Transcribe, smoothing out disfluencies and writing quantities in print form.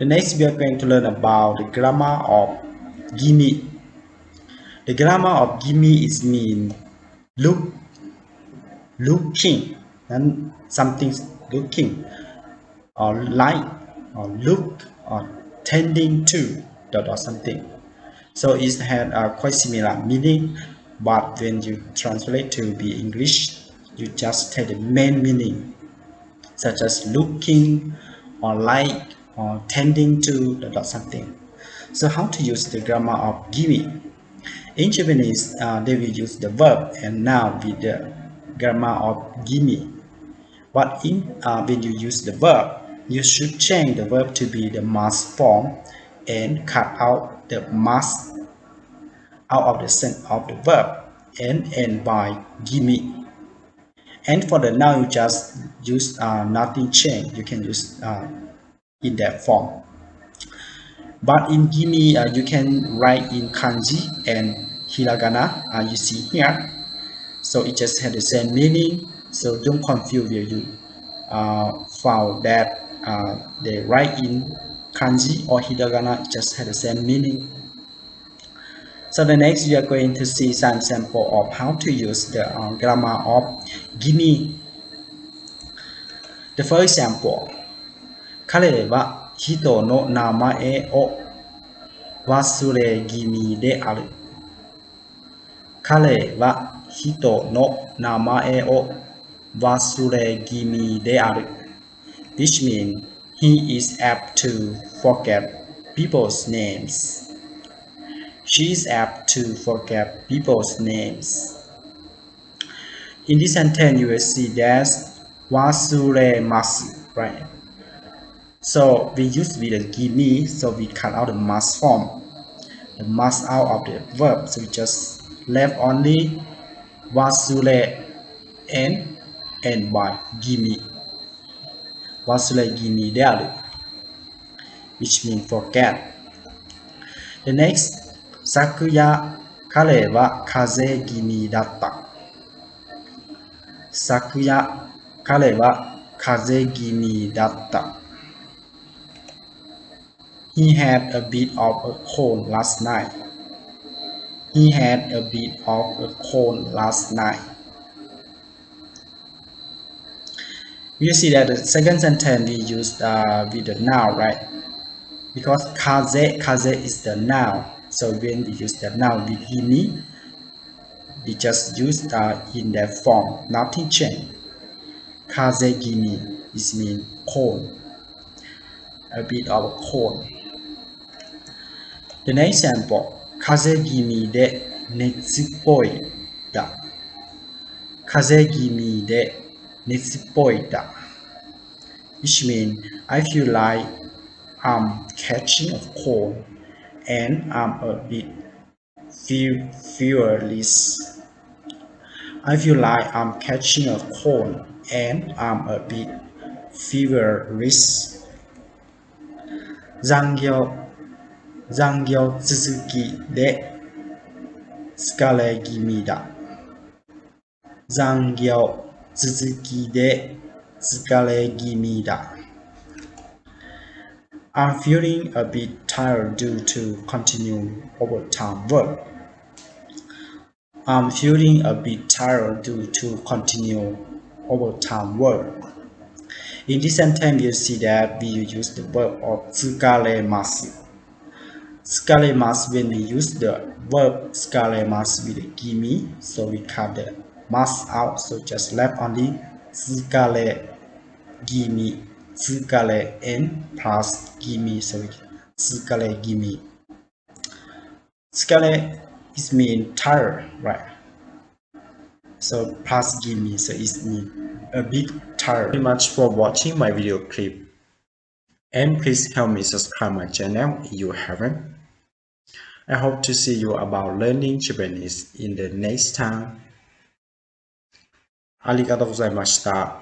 The next we are going to learn about the grammar of GIMI. The grammar of GIMI is mean looking, and something looking, or like, or look, or tending to, or something. So it had a quite similar meaning, but when you translate to be English, you just take the main meaning, such as looking, or like, or tending to, or something. So how to use the grammar of GIMI? In Japanese, they will use the verb and noun with the grammar of GIMI. But when you use the verb, you should change the verb to be the mass form and cut out the mass out of the sense of the verb and end by GIMI. And for the noun, you just use nothing change. You can use in that form. But in GIMI, you can write in kanji and hiragana, you see here. So it just had the same meaning. So don't confuse when you found that they write in kanji or hiragana, it just had the same meaning. So the next we are going to see some sample of how to use the grammar of GIMI. The first example, 彼は人の名前を忘れ気味である。彼は人の名前を忘れ気味である。Which means he is apt to forget people's names. She is apt to forget people's names. In this sentence, you will see that wasuremasu, right? So we use with the GIMI, so we cut out the mass form, the mass out of the verb. So we just left only wasure and end by GIMI. Wasure GIMI dearu, which means forget. The next, 昨夜彼は風邪気味だった。昨夜彼は風邪気味だった。He had a bit of a cold last night. He had a bit of a cold last night. You see that the second sentence we used with the noun, right? Because kaze is the noun. So when we use the noun with GIMI, we just use in that form, nothing changed. Kaze gimi is mean cold, a bit of cold. The next example, 風邪気味で熱っぽいだ。風邪気味で熱っぽいだ。Which means I feel like I'm catching a cold and I'm a bit feverish. I feel like I'm catching a cold and I'm a bit feverish. 残業続きで疲れ気味だ。残業続きで疲れ気味だ。I'm feeling a bit tired due to continue overtime work. I'm feeling a bit tired due to continue overtime work. In this sentence, you see that we use the verb of 疲れます。疲れます when we use the verb 疲れます with the GIMI, so we cut the mas out, so just left only 疲れ GIMI, 疲れ and plus GIMI, so 疲れ GIMI. 疲れ is mean tired, right? So plus GIMI, so it means a bit tired. Thank you very much for watching my video clip. And please help me subscribe my channel if you haven't. I hope to see you about learning Japanese in the next time. ありがとうございました。